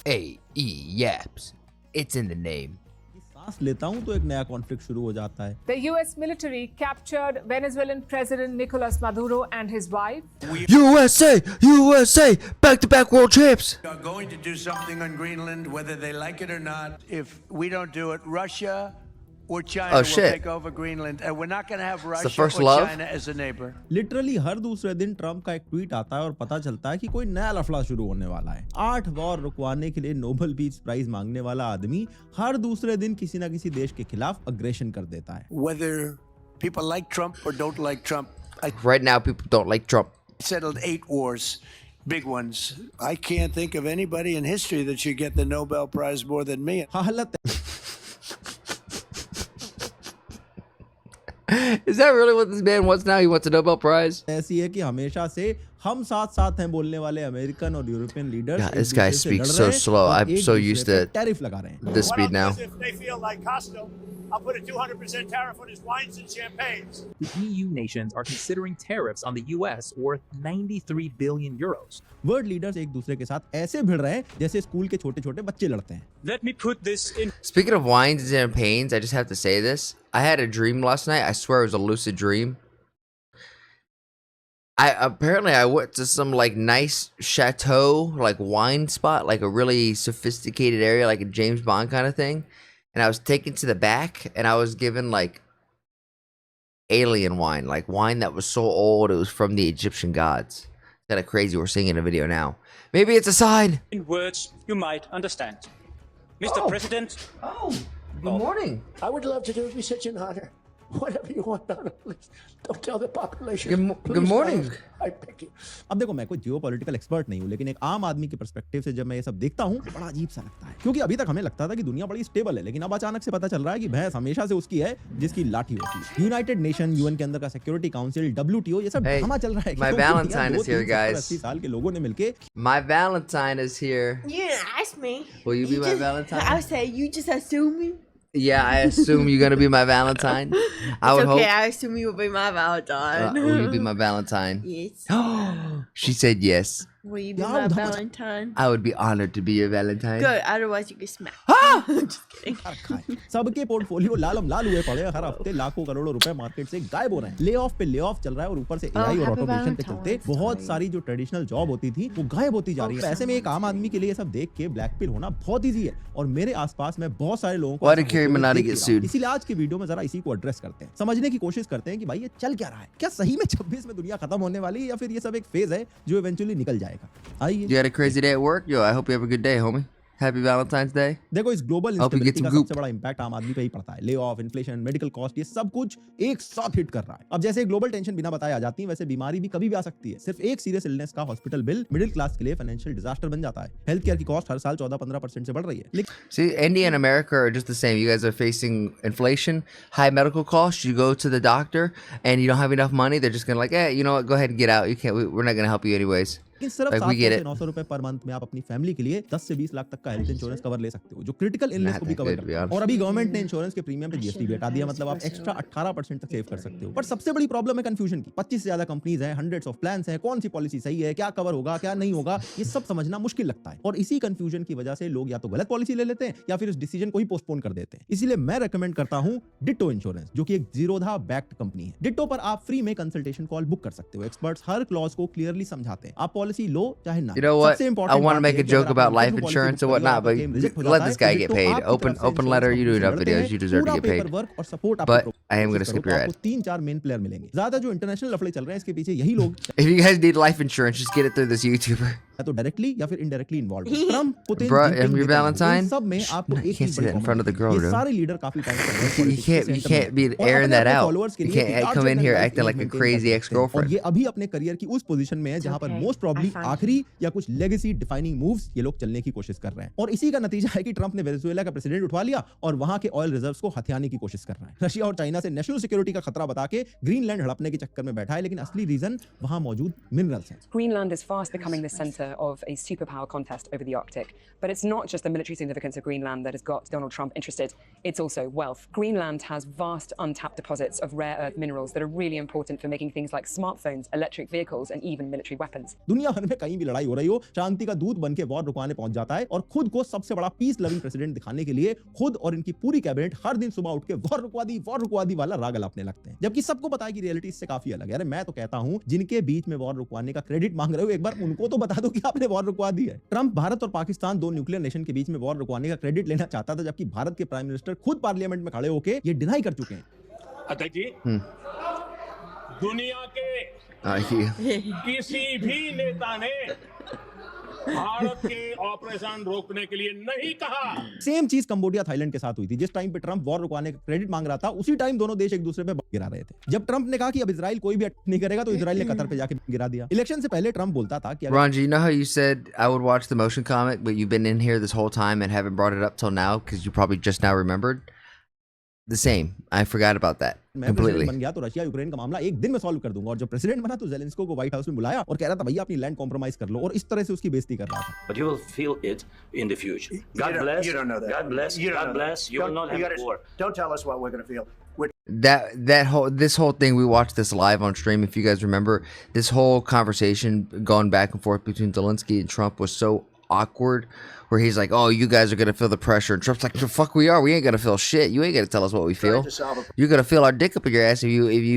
Yaps. It's in the name. सांस लेता हूं तो एक नया कॉन्फ्लिक्ट शुरू हो जाता है. The US military captured Venezuelan President Nicolas Maduro and his wife. USA, back-to-back world champs. We are going to do something on Greenland, whether they like it or not. If we don't do it, Russia or China will take over Greenland, and we're not going to have Russia or China as a neighbor. Literally हर दूसरे दिन Trump का एक tweet आता है और पता चलता है कि कोई नया लफड़ा शुरू होने वाला है. 8 वॉर रुकवाने के लिए नोबेल पीस प्राइज मांगने वाला आदमी हर दूसरे दिन किसी ना किसी देश के खिलाफ अग्रेशन कर देता है. Whether people like Trump or don't like Trump, Right now, people don't like Trump. I settled 8 wars, big ones. I can't think of anybody in history that should get the Nobel Prize more than me. हालत Is that really what this man wants now? He wants a Nobel Prize? ऐसी है कि हमेशा से हम साथ हैं बोलने वाले अमेरिकन और European leaders Yeah, this guy speaks so slow. I'm so used to tariff लगा रहे हैं. this speed now. If they feel like Costco, I'll put a 200% tariff on his wines and champagnes. The EU nations are considering tariffs on the US worth 93 billion euros. World leaders एक दूसरे के साथ ऐसे भिड़ रहे हैं जैसे school के छोटे-छोटे bच्चे लड़ते हैं. Let me put this in. Speaking of wines and champagnes, I just have to say this. I had a dream last night. I swear it was a lucid dream. I went to some like nice chateau, like wine spot, like a really sophisticated area, like a James Bond kind of thing. And I was taken to the back and I was given like alien wine, like wine that was so old it was from the Egyptian gods. It's kind of crazy. We're seeing in a video now. Maybe it's a sign. In words you might understand. Mr. President. Oh, Good morning. I would love to do it. It'd be such an honor. Whatever you want, Donald, please. Don't tell the population. Good morning. I beg you. अब देखो मैं कोई geopolitical expert नहीं हूँ लेकिन एक आम आदमी के पर्सपेक्टिव से जब मैं ये सब देखता हूँ तो बड़ा अजीब सा लगता है क्योंकि अभी तक हमें लगता था कि दुनिया बड़ी स्टेबल है लेकिन अब अचानक से पता चल रहा है कि भैंस हमेशा से उसकी है जिसकी लाठी होती है. यूनाइटेड नेशन यूएन के अंदर का सिक्योरिटी काउंसिल WTO ये सब ड्रामा चल रहा है. My Valentine is here, guys. 80 साल के लोगों ने मिलके My Valentine is here. You didn't ask me. Will you be my Valentine? I say you just assuming. Yeah, I assume you're gonna be my Valentine. I would It's okay. hope. I assume you will be my Valentine. Will you be my Valentine? Yes. She said yes. Will you be Yeah, my I'm- Valentine? I would be honored to be your Valentine. Good. Otherwise, you get smacked. Just kidding. रखा है. सबके portfolio Lallawmawma लाल हुए पड़े हैं. हर हफ्ते लाखों करोड़ों रुपए मार्केट से गायब हो रहे हैं. ले ऑफ पे ले ऑफ चल रहा है और ऊपर से एआई और happy ऑटोमेशन के चलते Valentine's बहुत Day. सारी जो ट्रेडिशनल जॉब होती थी वो गायब होती जा रही है. ऐसे में एक आम आदमी के लिए ये सब देख के ब्लैक पिल होना बहुत ईजी है और मेरे आसपास में बहुत सारे लोगों को Why ऐसा did Carrie होते हुए Minotti देख get ही रहा हूं. sued? इसीलिए आज के वीडियो में जरा इसी को एड्रेस करते हैं. समझने की कोशिश करते हैं कि भाई ये चल क्या रहा है. क्या सही में 26 में दुनिया खत्म होने वाली है या फिर ये सब एक फेज है जो इवेंचुअली निकल जाएगा. आइए You had a crazy day at work? Yo, I hope you have a good day, homie. Happy Valentine's Day. देखो इस global Hope you get instability का some सबसे बड़ा इंपैक्ट आम आदमी पे ही पड़ता है. Lay off, inflation, medical cost ये सब कुछ एक साथ हिट कर रहा है. अब जैसे ग्लोबल टेंशन बिना बताए आ जाती है वैसे बीमारी भी कभी भी आ सकती है. सिर्फ एक सीरियस इलनेस का हॉस्पिटल बिल मिडिल क्लास के लिए फाइनेंशियल डिजास्टर बन जाता है. हेल्थ केयर की कॉस्ट हर साल 14-15% से बढ़ रही है. लेकिन See, India and America are just the same. You guys are facing inflation, high medical costs. You go to the doctor and you don't have enough money. They're just gonna like, hey, you know what? Go ahead and get out. You can't. We're not gonna help you anyways. सिर्फ Like, we 700 get से it. 900 रुपए per month में आप अपनी family के लिए 10 से 20 लाख तक का हेल्थ इंश्योरेंस कवर ले सकते हो जो क्रिटिकल इलनेस Not को भी that cover good, to be करता है. honest. और अभी गवर्नमेंट ने इंश्योरेंस के प्रीमियम पे जीएसटी भी हटा दिया मतलब आप एक्स्ट्रा 18% तक सेव कर सकते हो. पर सबसे बड़ी प्रॉब्लम है कंफ्यूजन की. 25 से ज्यादा कंपनीज हैं, हंड्रेड्स ऑफ प्लान्स हैं, कौन सी पॉलिसी सही है, क्या कवर होगा, क्या नहीं होगा, ये सब समझना मुश्किल लगता है. और इसी कंफ्यूजन की वजह से लोग या तो गलत पॉलिसी ले लेते हैं या फिर इस डिसीजन को ही पोस्टपोन कर देते हैं. इसीलिए मैं रेकमेंड करता हूं डिट्टो इंश्योरेंस जो कि एक जीरोधा बैक्ड कंपनी है. डिट्टो पर आप फ्री में कंसल्टेशन कॉल बुक कर सकते हो. एक्सपर्ट्स हर क्लॉज को क्लियरली समझाते हैं. आप पॉलिसी लो चाहे ना. You know what? सबसे I want to make a joke about life policy insurance and book whatnot, but claim reject हो let जाता this है, guy तो get डिट्टो paid. आपकी Open तरफ से open letter. You do insurance enough करते हैं. videos. You deserve to पूरा get paid. paperwork और support But आपको I am gonna करो skip तो your आपको ad. 3-4 मेन प्लेयर मिलेंगे. ज्यादा जो इंटरनेशनल लफड़े चल रहे हैं इसके पीछे यही लोग If you guys need life insurance, just get it through this YouTuber. या तो डायरेक्टली या फिर इनडायरेक्टली इन्वॉल्व है. Trump, Putin, Bro, Jinping, I'm your Netanyahu, Valentine. इन सब में आपको You एक can't चीज say that in बड़ी front of the girl, ये dude. सारे लीडर काफी टाइम से You politics can't- के you center can't में be हैं. और airing अपने that out. followers के You लिए can't एक come in here larger acting than like a life crazy maintain कर सकते हैं. ex-girlfriend. और ये अभी अपने करियर की उस पोजीशन में है जहां पर okay. Most probably I find आखिरी या कुछ लेगेसी डिफाइनिंग मूव्स ये लोग चलने की कोशिश कर रहे हैं. और इसी का नतीजा है कि ट्रम्प ने वेनेजुएला का प्रेसिडेंट उठवा लिया और वहां के ऑयल रिजर्व्स को हथियाने की कोशिश कर रहा है. रशिया और चाइना से नेशनल सिक्योरिटी का खतरा बता के ग्रीनलैंड हड़पने के चक्कर में बैठा है लेकिन असली रीजन वहां मौजूद मिनरल्स हैं. Greenland is fast becoming the center center of a superpower contest over the Arctic. But it's not just the military significance of Greenland that has got Donald Trump interested. It's also wealth. Greenland has vast untapped deposits of rare earth minerals that are really important for making things like smartphones, electric vehicles, and even military weapons. दुनिया भर में कहीं भी लड़ाई हो रही हो, शांति का दूत बनके वॉर रुकवाने पहुंच जाता है और खुद को सबसे बड़ा पीस लविंग प्रेसिडेंट दिखाने के लिए खुद और इनकी पूरी कैबिनेट हर दिन सुबह उठ के वॉर रुकवा दी वाला राग अलापने लगते हैं, जबकि सबको पता है कि रियलिटी इससे काफी अलग है। अरे मैं तो कहता हूं, जिनके बीच में वॉर रुकवाने का क्रेडिट मांग रहे हो, एक बार उनको तो बता दो कि आपने वॉर रुकवा दी है। ट्रंप भारत और पाकिस्तान दो न्यूक्लियर नेशन के बीच में वॉर रुकवाने का क्रेडिट लेना चाहता था, जबकि भारत के प्राइम मिनिस्टर खुद पार्लियामेंट में खड़े होकर ये डिनाई कर चुके हैं। अध्यक्ष जी, दुनिया के किसी भी नेता ने भारत के ऑपरेशन रोकने के लिए नहीं कहा। सेम चीज कंबोडिया थाईलैंड के साथ हुई थी। जिस टाइम पे ट्रंप वॉर रुकवाने का क्रेडिट मांग रहा था, उसी टाइम दोनों देश एक दूसरे पे गिरा रहे थे। जब ट्रंप ने कहा कि अब इजराइल कोई भी अटैक नहीं करेगा, तो इजराइल ने कतर पे जाके गिरा दिया। इलेक्शन से पहले ट्रंप बोलता था कि Ron, you know how you said I would watch the motion comic, but you've been in here this whole time and haven't brought it up till now because you probably just now remembered? The same. I forgot about that मैं completely. President बन गया तो Russia Ukraine का मामला एक दिन में solve कर दूंगा। और जब प्रेसिडेंट बना तो ज़ेलेंस्की को व्हाइट हाउस में बुलाया और कह रहा था भैया अपनी लैंड कॉम्प्रोमाइज कर लो, और इस तरह से उसकी बेइज्जती कर रहा था। But you will feel it in the future. God bless. You don't know that. God bless. You don't God know that. bless. You will not have war. Don't tell us what we're going to feel. This whole thing, we watched this live on stream. If you guys remember, this whole conversation going back and forth between Zelensky and Trump was so awkward, where he's like, "Oh, you guys are gonna feel the pressure," and Trump's like, "The fuck we are. We ain't gonna feel shit. You ain't gonna tell us what we feel. You're gonna feel our dick up in your ass if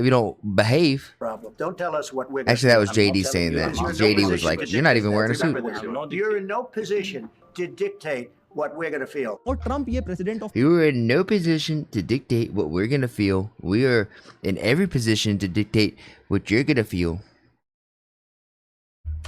you don't behave." Problem. Don't tell us what we're. Actually, that was JD telling saying you, that. you're in JD no was like, position "You're not even wearing a suit." You're in no position to dictate what we're going to feel. और Trump ये president of You are in no position to dictate what we're gonna feel. We are in every position to dictate what you're gonna feel.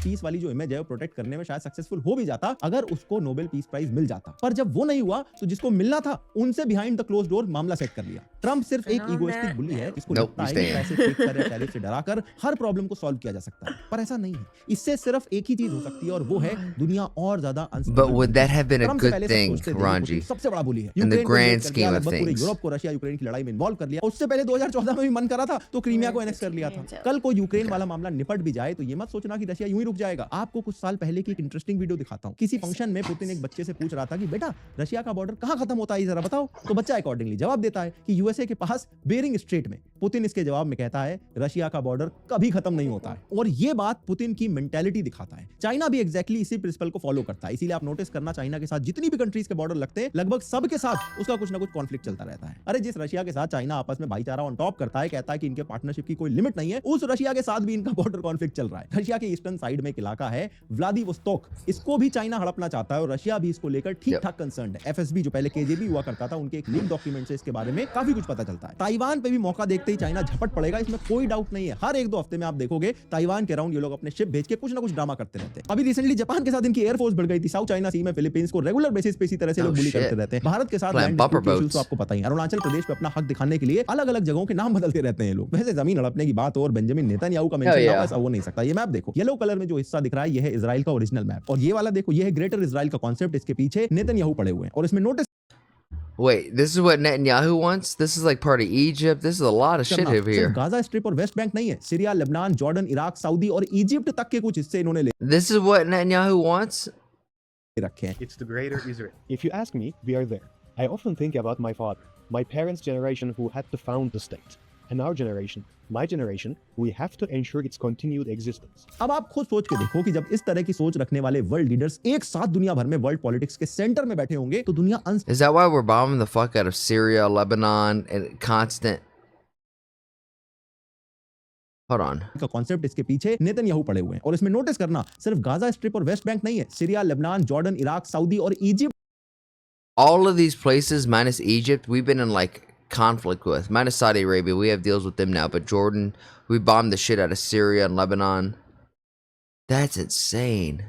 Peace वाली जो image है वो protect करने में शायद successful हो भी जाता अगर उसको नोबेल पीस प्राइज मिल जाता। पर जब वो नहीं हुआ तो जिसको मिलना था उनसे बिहाइंड द क्लोज डोर मामला सेट कर लिया। ट्रंप सिर्फ एक इगोइस्टिक बुली है, इसको लगता है कि पैसे फेंक कर या टैरिफ से डराकर हर प्रॉब्लम को सॉल्व किया जा सकता है, पर ऐसा नहीं है। इससे सिर्फ एक ही चीज हो सकती है और वो है दुनिया और ज्यादा But would that have been a good thing, Ranji? सबसे बड़ा बुली है In the grand scheme of things. Europe को रशिया यूक्रेन की लड़ाई में इन्वॉल्व कर लिया। उससे पहले 2014 में भी मन करा था तो क्रीमिया को एनेक्स कर लिया था। कल को यूक्रेन वाला मामला निपट भी जाए तो ये मत सोचना कि रशिया यूं ही रुक जाएगा। आपको कुछ साल पहले की एक इंटरेस्टिंग वीडियो दिखाता हूं। किसी फंक्शन में पुतिन एक बच्चे से पूछ रहा था कि बेटा रशिया का बॉर्डर कहां खत्म होता है जरा बताओ, तो बच्चा अकॉर्डिंगली जवाब देता है कि यूएसए के पास बेरिंग स्ट्रेट में। पुतिन इसके जवाब में कहता है रशिया का बॉर्डर कभी खत्म नहीं होता है। और ये बात पुतिन की मेंटालिटी दिखाता है। चाइना भी एग्जैक्टली इसी प्रिंसिपल को फॉलो करता है। इसीलिए आप नोटिस करना, चाइना के साथ जितनी भी कंट्रीज के बॉर्डर लगते हैं लगभग सबके साथ उसका कुछ ना कुछ कॉन्फ्लिक्ट चलता रहता है। अरे जिस रशिया के साथ चाइना आपस में भाईचारा ऑन टॉप करता है, कहता है कि इनके पार्टनरशिप की कोई लिमिट नहीं है, उस रशिया के साथ भी इनका बॉर्डर कॉन्फ्लिक्ट चल रहा है। रशिया के ईस्टर्न साइड में एक इलाका है व्लादिवोस्तोक, इसको भी चाइना हड़पना चाहता है और रशिया भी इसको लेकर ठीक ठाक कंसर्न है। एफएसबी जो पहले केजीबी हुआ करता था, उनके एक लीक डॉक्यूमेंट से इसके बारे में काफी कुछ पता चलता है। ताइवान पे भी मौका देखते ही चाइना झपट पड़ेगा, इसमें कोई डाउट नहीं है। हर एक दो हफ्ते में आप देखोगे ताइवान के अराउंड ये लोग अपने शिप भेज के कुछ ना कुछ ड्रामा करते रहते हैं। अभी रिसेंटली जापान के साथ इनकी एयरफोर्स बढ़ गई थी। साउथ चाइना सी में फिलीपींस को रेगुलर बेसिस पे इसी तरह से लोग बुली करते रहते हैं। भारत के साथ लैंड डिस्प्यूट तो आपको पता ही है। अरुणाचल प्रदेश पे अपना हक दिखाने के लिए अलग अलग जगहों के नाम बदलते रहते हैं लोग। वैसे जमीन हड़पने की बात और बेंजामिन नेतन्याहू का मेंशन ऐसा हो नहीं सकता। ये मैप देखो, येलो कलर में जो हिस्सा दिख रहा है ये है इजराइल का ओरिजिनल मैप, और ये वाला देखो ये है ग्रेटर इजराइल का कॉन्सेप्ट। इसके पीछे नेतन्याहू पड़े हुए हैं और इसमें notice Wait, this is what Netanyahu wants? This is like part of Egypt? This is a lot of shit over here. Gaza strip और वेस्ट बैंक नहीं है, Syria, Lebanon, Jordan, Iraq, Saudi और Egypt तक के कुछ हिस्से इन्होंने ले This is what Netanyahu wants? रखे हैं। It's the greater Israel. If you ask me, we are there. I often think about my father, my parents' generation who had to found the state, and our generation, my generation, we have to ensure its continued existence. अब आप खुद सोच के देखो कि जब इस तरह की सोच रखने वाले वर्ल्ड लीडर्स एक साथ दुनिया भर में वर्ल्ड पॉलिटिक्स के सेंटर में बैठे होंगे तो दुनिया Is that why we're bombing the fuck out of Syria, Lebanon, and constant? Hold on. का कॉन्सेप्ट इसके पीछे नेतन्याहू पड़े हुए हैं और इसमें नोटिस करना सिर्फ गाजा स्ट्रिप और वेस्ट बैंक नहीं है, Syria, Lebanon, Jordan, Iraq, Saudi और Egypt. All of these places minus Egypt, we've been in like conflict with. Minus Saudi Arabia, we have deals with them now. But Jordan, we bombed the shit out of Syria and Lebanon. That's insane.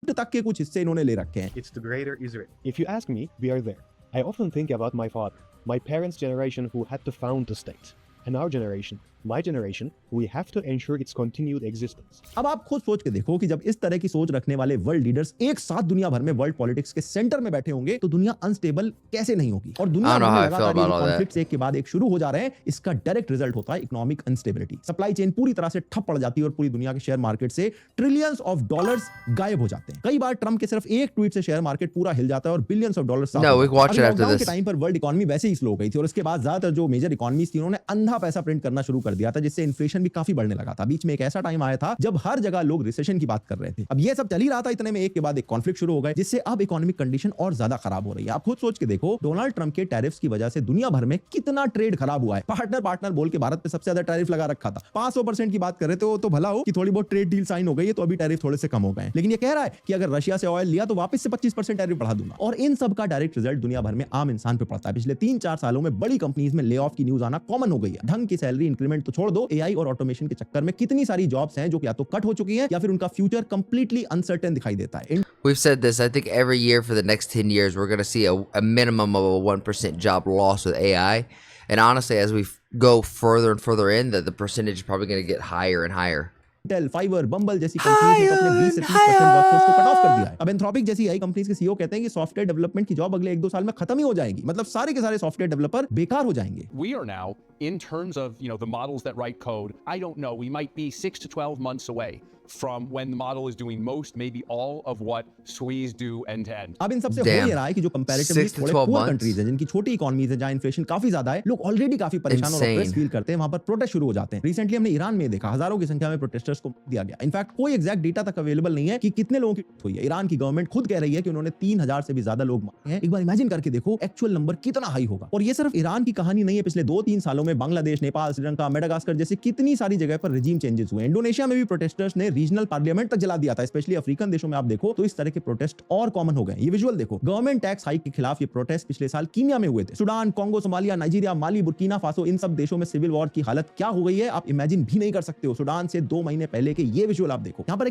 तक के कुछ हिस्से इन्होंने ले रखे हैं। It's the greater Israel. If you ask me, we are there. I often think about my father, my parents' generation who had to found the state, and our generation, my generation, we have to ensure its continued existence. अब आप खुद सोच के देखो कि जब इस तरह की सोच रखने वाले वर्ल्ड लीडर्स एक साथ दुनिया भर में वर्ल्ड पॉलिटिक्स के सेंटर में बैठे होंगे तो दुनिया अनस्टेबल कैसे नहीं होगी। और दुनिया भर में लगातार ये कॉन्फ्लिक्ट्स एक के बाद एक शुरू हो जा रहे हैं, इसका डायरेक्ट रिजल्ट होता है इकोनॉमिक अनस्टेबिलिटी। सप्लाई चेन पूरी तरह से ठप पड़ जाती है और पूरी दुनिया के शेयर मार्केट से ट्रिलियंस ऑफ डॉलर्स गायब हो जाते हैं। कई बार ट्रम्प के सिर्फ एक ट्वीट से शेयर मार्केट पूरा हिल जाता है और बिलियंस ऑफ डॉलर्स लॉकडाउन के टाइम पर वर्ल्ड इकोनॉमी वैसे ही स्लो हो गई थी और उसके बाद ज्यादातर जो मेजर इकोनॉमीज थी उन्होंने अंधा पैसा प्रिंट करना शुरू कर दिया था, जिससे इन्फ्लेशन भी काफी बढ़ने लगा था। बीच में एक ऐसा टाइम आया था जब हर जगह लोग रिसेशन की बात कर रहे थे। अब ये सब चल ही रहा था, इतने में एक के बाद एक कॉन्फ्लिक्ट शुरू हो गए, जिससे अब इकोनॉमिक कंडीशन और ज्यादा खराब हो रही है। आप खुद सोच के देखो, डोनाल्ड ट्रंप के टैरिफ्स की वजह से दुनिया भर में कितना ट्रेड खराब हुआ है। पार्टनर बोल के भारत पे सबसे ज्यादा टैरिफ लगा रखा था, 500% की बात कर रहे थे, तो भला हो कि थोड़ी बहुत ट्रेड डील साइन हो गई है तो अभी टैरिफ थोड़े से कम हो गए, लेकिन ये कह रहा है कि अगर रशिया से ऑयल लिया तो वापस से 25% टैरिफ बढ़ा दूंगा। और इन सब का डायरेक्ट रिजल्ट दुनिया भर में आम इंसान पे पड़ता है। पिछले 3-4 सालों में बड़ी कंपनीज में ले ऑफ की न्यूज आना कॉमन हो गई है। ढंग की सैलरी इंक्रीमेंट तो छोड़ दो, एआई और ऑटोमेशन के चक्कर में कितनी सारी जॉब्स हैं जो या तो कट हो चुकी हैं या फिर उनका फ्यूचर कंप्लीटली अनसर्टेन दिखाई देता है। We've said this, I think every year for the next 10 years we're going to see a minimum of a 1% job loss with AI. And honestly, as we go further and further in, the percentage is probably going to get higher and higher. Intel, Fiverr, Bumble जैसी companies ने अपने 20 से 30% workforce को cut off कर दिया है। अब Anthropic जैसी एआई कंपनीज के सीईओ कहते हैं कि सॉफ्टवेयर डेवलपमेंट की जॉब अगले 1-2 साल में खत्म ही हो जाएगी। मतलब सारे के सारे सॉफ्टवेयर डेवलपर बेकार हो जाएंगे। We are now, in terms of, the models that write code, I don't know, we might be 6 to 12 months away from when the model is doing most, maybe all of what Swedes do end to end. अब इन सबसे हो ये रहा है कि जो comparatively थोड़े poor countries हैं, जिनकी छोटी इकोनॉमीज है, जहां इन्फ्लेशन काफी ज्यादा है, लोग ऑलरेडी काफी परेशान और ऑप्रेस फील करते हैं, वहां पर प्रोटेस्ट शुरू हो जाते हैं। रिसेंटली हमने ईरान में देखा, हजारों की संख्या में प्रोटेस्टर्स को दिया गया। इनफैक्ट कोई एग्जैक्ट डेटा तक अवेलेबल नहीं है कि कितने लोगों की हुई है। ईरान की गवर्नमेंट खुद कह रही है कि उन्होंने 3000 से भी ज्यादा लोग मारे हैं। एक बार इमेजिन करके देखो एक्चुअल नंबर कितना हाई होगा। और ये सिर्फ ईरान की कहानी नहीं है, पिछले 2-3 सालों में बांग्लादेश, नेपाल, श्रीलंका, मेडागास्कर जैसे कितनी सारी जगह पर रेजिम चेंजेस हुए। इंडोनेशिया में भी प्रोटेस्टर्स ने रीजनल पार्लियामेंट जला दिया था। स्पेशली अफ्रीकन देशों में आप देखो तो इस तरह के प्रोटेस्ट और कॉमन हो गए। ये विजुअल देखो, गवर्नमेंट टैक्स हाइक के खिलाफ ये प्रोटेस्ट पिछले साल कीनिया में हुए थे। सुडान, कांगो, सोमालिया, नाइजीरिया, माली, बुर्किना फासो, इन सब देशों में सिविल वॉर की हालत क्या हो गई है आप इमेजिन भी नहीं कर सकते हो। सुडान से 2 महीने पहले के ये विजुअल आप देखो। यहाँ पर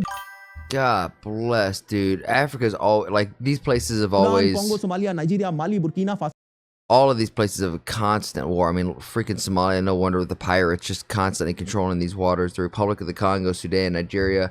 God bless, dude. Africa's all like these places have always. Congo, Somalia, Nigeria, Mali, Burkina Faso. All of these places have a constant war. I mean, freaking Somalia, no wonder with the pirates just constantly controlling these waters. The Republic of the Congo, Sudan, Nigeria,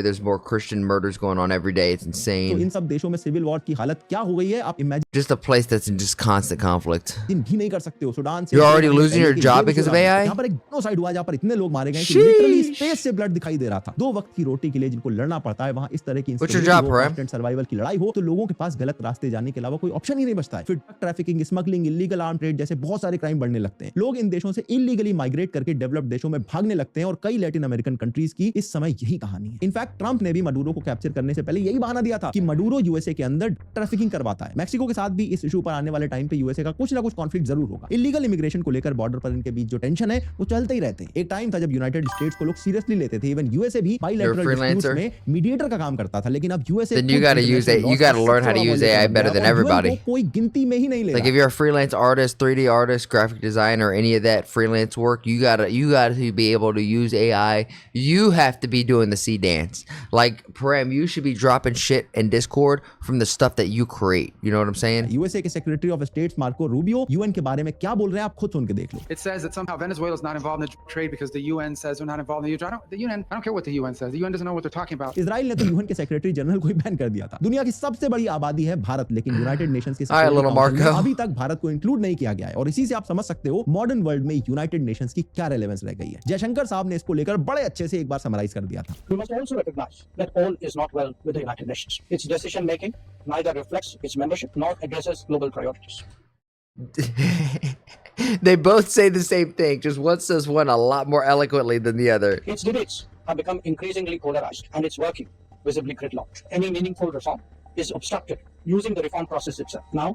there's more Christian murders going on every day. It's insane. तो इन सब देशों में civil war की हालत क्या हो गई है आप imagine just a place that's in just constant conflict. भी नहीं कर सकते हो। सुडान से You're already losing your job because of AI? यहाँ पर एक genocide हुआ जहाँ पर इतने लोग मारे गए कि लिटरली स्पेस से ब्लड दिखाई दे रहा था। 2 वक्त की रोटी के लिए जिनको लड़ना पड़ता है, वहाँ इस तरह की सर्वाइवल की लड़ाई हो तो लोगों के पास गलत रास्ते जाने के अलावा कोई ऑप्शन ही नहीं बचता है। फिर trafficking, smuggling, illegal arm trade जैसे बहुत सारे क्राइम बढ़ने लगते हैं। लोग इन देशों से इलीगली माइग्रेट करके डेवलप्ड देशों में भागने लगते हैं और कई लैटिन अमेरिकन कंट्रीज की इस समय यही कहानी है। इनफैक्ट ट्रंप ने भी मडूरो को कैप्चर करने से पहले यही बहाना दिया था कि मडूरो यूएसए के अंदर ट्रैफिकिंग करवाता है। मैक्सिको के साथ भी इस इशू पर आने वाले टाइम पे यूएसए का कुछ ना कुछ कॉन्फ्लिक्ट जरूर होगा। इलीगल इमिग्रेशन को लेकर बॉर्डर पर इनके बीच जो टेंशन है वो चलते ही रहते हैं। एक टाइम था जब यूनाइटेड स्टेट्स को लोग सीरियसली लेते थे, इवन यूएसए भी बाइलैटरल डिस्प्यूट्स में मीडिएटर का काम करता था, लेकिन अब USA Then you got to learn how to use AI better than everybody. कोई गिनती में ही नहीं लेगा। Like if you're a freelance artist, 3D artist, graphic designer, any of that freelance work, you gotta be able to use AI. You have to be doing the C dance. Like Prem, you should be dropping shit in Discord from the stuff that you create. You know what I'm saying? USA के secretary of states Marco Rubio UN के बारे में क्या बोल रहे हैं आप खुद सुन के देख लो। It says that somehow Venezuela is not involved in the trade because the UN says they're not involved in the UN. I don't care what the UN says. The UN doesn't know what they're talking about. Israel ने तो UN के secretary general को ही ban कर दिया था। दुनिया की सबसे बड़ी आबादी है भारत, लेकिन यूनाइटेड नेशंस के अभी तक भारत को इंक्लूड नहीं किया गया है और इसी से आप समझ सकते हो मॉडर्न वर्ल्ड में यूनाइटेड नेशंस की क्या रेलेवेंस रह गई है। जयशंकर साहब ने इसको लेकर बड़े अच्छे से एक बार समराइज कर दिया था। We must also recognize that all is not well with the United Nations. Its decision making neither reflects its membership nor addresses global priorities. They both say the same thing, just one says one a lot more eloquently than the other. Its debates have become increasingly polarized and its working visibly gridlocked. Any meaningful reform is obstructed using the reform process itself. Now,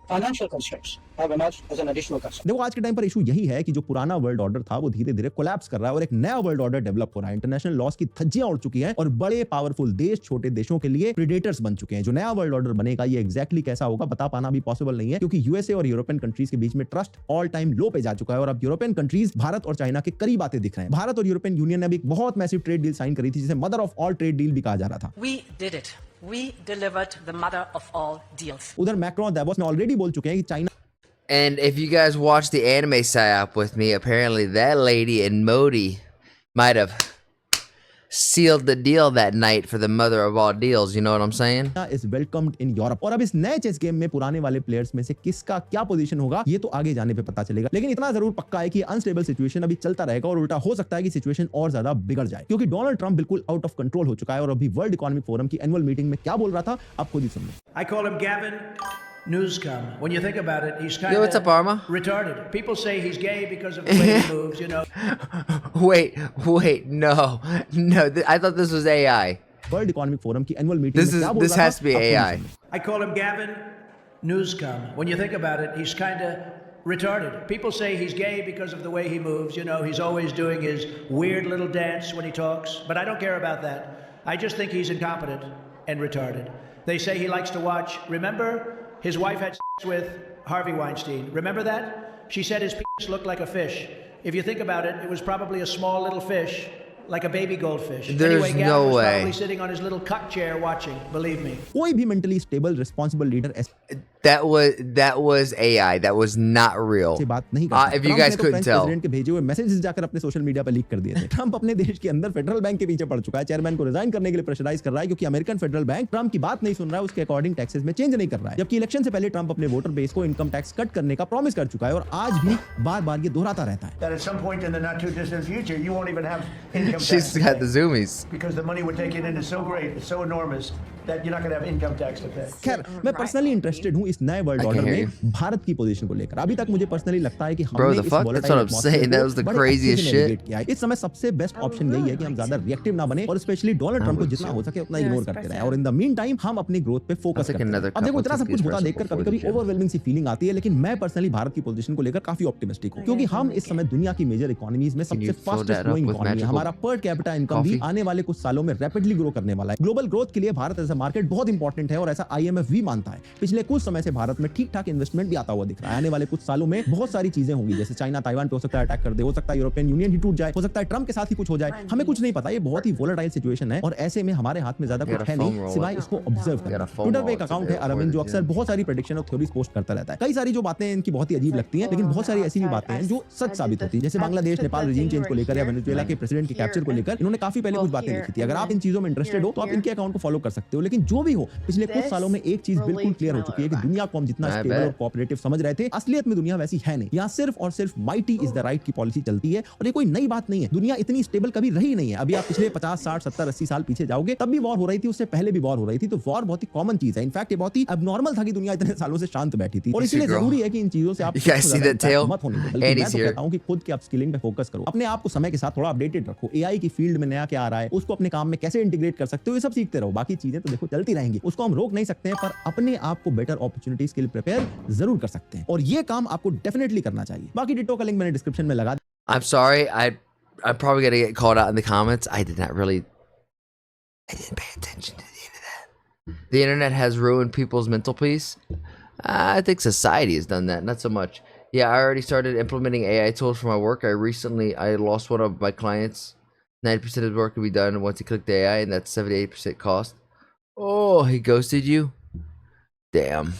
financial constraints have emerged as an additional concern. देखो आज के time पर issue यही है कि जो पुराना world order था वो धीरे धीरे कोलैप्स कर रहा है और एक नया वर्ल्ड ऑर्डर डेवलप हो रहा है। इंटरनेशनल लॉस की धज्जियां उड़ चुकी हैं और बड़े पावरफुल देश छोटे देशों के लिए प्रेडेटर्स बन चुके हैं। जो नया वर्ल्ड ऑर्डर बनेगा ये एग्जैक्टली कैसा होगा बता पाना भी पॉसिबल नहीं है, क्योंकि यूएसए और यूरोपियन कंट्रीज के बीच में ट्रस्ट ऑल टाइम लो पे जा चुका है और अब यूरोपियन कंट्रीज भारत और चाइना के करीब आते दिख रहे हैं। भारत और यूरोपियन यूनियन ने भी एक बहुत मैसिव ट्रेड डील साइन करी थी जिसे mother of all trade deal भी कहा जा रहा था। We did it. We delivered the mother of all deals. उधर मैक्रोन दावोस में ऑलरेडी बोल चुके हैं कि China And if you guys watch the anime psyop with me, apparently that lady in Modi might have sealed the deal that night for the mother of all deals. You know what I'm saying? Is welcomed in Europe. और अब इस नए chess game में पुराने वाले players में से किसका क्या पोजीशन होगा ये तो आगे जाने पे पता चलेगा, लेकिन इतना जरूर पक्का है कि अनस्टेबल सिचुएशन अभी चलता रहेगा और उल्टा हो सकता है कि सिचुएशन और ज्यादा बिगड़ जाए, क्योंकि डोनाल्ड ट्रंप बिल्कुल आउट ऑफ कंट्रोल हो चुका है और अभी वर्ल्ड इकोनॉमिक फोरम की एनुअल मीटिंग में क्या बोल रहा था आप खुद ही सुन लो। I call him Gavin Newscom. When you think about it, he's kind Yo, what's up, Arma? retarded. People say he's gay because of the way he moves, you know. Wait, no. I thought this was AI. World economic forum की annual meeting में क्या बोल This रहा has to be था, आप AI. खुद ही सुन लो। I call him Gavin Newscom. When you think about it, he's kind of retarded. People say he's gay because of the way he moves. You know, he's always doing his weird little dance when he talks. But I don't care about that. I just think he's incompetent and retarded. They say he likes to watch. Remember, his wife had sex with Harvey Weinstein. Remember that? She said his penis looked like a fish. If you think about it, it was probably a small little fish. Like a baby goldfish. There's anyway, Gavin no was way. probably sitting on his little cuck chair watching. Believe me. कोई भी mentally stable responsible leader That was AI. That was not real. से बात नहीं करता। If you Trump guys ने तो couldn't French tell. President के भेजे हुए मैसेजेस जाकर अपने सोशल मीडिया पर लीक कर दिए थे। ट्रंप अपने देश के अंदर फेडरल बैंक के पीछे पड़ चुका है, चेयरमैन को रिजाइन करने के लिए प्रेशराइज कर रहा है, क्योंकि अमेरिकन फेडरल बैंक ट्रंप की बात नहीं सुन रहा है, उसके अकॉर्डिंग टैक्सेस में चेंज नहीं कर रहा है, जबकि इलेक्शन से पहले ट्रंप अपने वोटर बेस को इनकम टैक्स कट करने का प्रॉमिस कर चुका है और आज भी बार-बार ये दोहराता रहता है। That at some point in the not too distant future, you won't even have income tax. She's got the zoomies. Because the money we're taking in is so great, it's so enormous that you're not going to have income tax to pay. खैर मैं personally interested हूं इस नए world I order can hear में भारत की position को लेकर। अभी तक मुझे पर्सनली लगता है कि Bro, हमने the इस fuck? volatile That's what I'm atmosphere saying. That को was the बड़े craziest अच्छे से shit. navigate किया है। इस समय सबसे बेस्ट ऑप्शन यही है कि हम ज्यादा रिएक्टिव ना बने और स्पेशली डोनाल्ड ट्रंप को जितना हो सके उतना इग्नोर करते रहें और इन द मीन टाइम हम अपनी ग्रोथ पे फोकस करते हैं। अब देखो इतना सब कुछ होता देखकर कभी-कभी ओवरवेलमिंग सी फीलिंग आती है, लेकिन मैं पर्सनली भारत की पोजीशन को लेकर काफी ऑप्टिमिस्टिक हूं, क्योंकि हम इस समय दुनिया की मेजर इकोनॉमीज में सबसे फास्टेस्ट ग्रोइंग इकोनॉमी है। हमारा पर कैपिटा इनकम भी आने वाले कुछ सालों में रैपिडली ग्रो करने वाला है। ग्लोबल ग्रोथ के लिए भारत एज अ मार्केट बहुत इंपॉर्टेंट है और ऐसा IMF भी मानता है। पिछले कुछ समय से भारत में ठीक-ठाक इन्वेस्टमेंट भी आता हुआ दिख रहा है। आने वाले कुछ सालों में बहुत सारी चीजें होंगी, जैसे चाइना ताइवान पे हो सकता है अटैक कर दे, हो सकता है यूरोपियन यूनियन ही टूट जाए, हो सकता है ट्रंप के साथ ही कुछ हो जाए, हमें कुछ नहीं पता। ये बहुत ही वोलेटाइल सिचुएशन है और ऐसे में हमारे हाथ में ज्यादा कुछ है नहीं सिवाय इसको ऑब्जर्व करना। ट्विटर पे एक अकाउंट है अरविंद जो अक्सर बहुत सारी प्रेडिक्शन और थ्योरीज पोस्ट करता रहता है। कई सारी जो बातें इनकी बहुत ही अजीब लगती हैं, लेकिन बहुत सारी ऐसी भी बातें हैं जो सच साबित होती है, जैसे बांग्लादेश नेपाल रिजीम चेंज को लेकर या वेनेजुएला के प्रेसिडेंट के कैप्चर को लेकर इन्होंने काफी पहले कुछ बातें लिखी थी। अगर आप इन चीजों में इंटरेस्टेड हो तो आप इनके अकाउंट को फॉलो कर सकते हो। लेकिन जो भी हो, पिछले कुछ सालों में एक चीज बिल्कुल क्लियर हो चुकी है कि दुनिया को हम जितना स्टेबल और कोऑपरेटिव समझ रहे थे, असलियत में दुनिया वैसी है नहीं। यहाँ सिर्फ और सिर्फ माइटी इज द राइट की पॉलिसी चलती है और ये कोई नई बात नहीं है। दुनिया इतनी स्टेबल कभी रही नहीं है। अभी आप पिछले 50 60 70 80 साल पीछे जाओगे तब भी वॉर हो रही थी, उससे पहले भी वॉर हो रही थी, तो वॉर बहुत ही कॉमन चीज है। इनफैक्ट ये बहुत ही अबनॉर्मल था कि दुनिया इतने सालों से शांत बैठी थी और इसलिए जरूरी है कि इन चीजों से आप मत होने दो। बल्कि मैं तो कहता हूं कि खुद के अपस्किलिंग पे फोकस करो, अपने आप को समय के साथ थोड़ा अपडेटेड रखो, AI की फील्ड में नया क्या आ रहा है उसको अपने काम में कैसे इंटीग्रेट कर सकते हो, ये सब सीखते रहो। बाकी चीजें तो देखो चलती रहेंगी, उसको हम रोक नहीं सकते हैं, पर अपने आप को बेटर अपॉर्चुनिटीज के लिए प्रिपेयर जरूर कर सकते हैं और ये काम आपको डेफिनेटली करना चाहिए। बाकी डिटो का लिंक मैंने डिस्क्रिप्शन में लगा I'm sorry. I'm probably gonna get called out in the comments. I didn't pay attention to the end of that. The internet has ruined people's mental peace. I think society has done that, not so much. Yeah, I already started implementing AI tools for my work. I lost one of my clients. 90% of his work could be done once he clicked AI, and that's 78% cost. Oh, he ghosted you? Damn.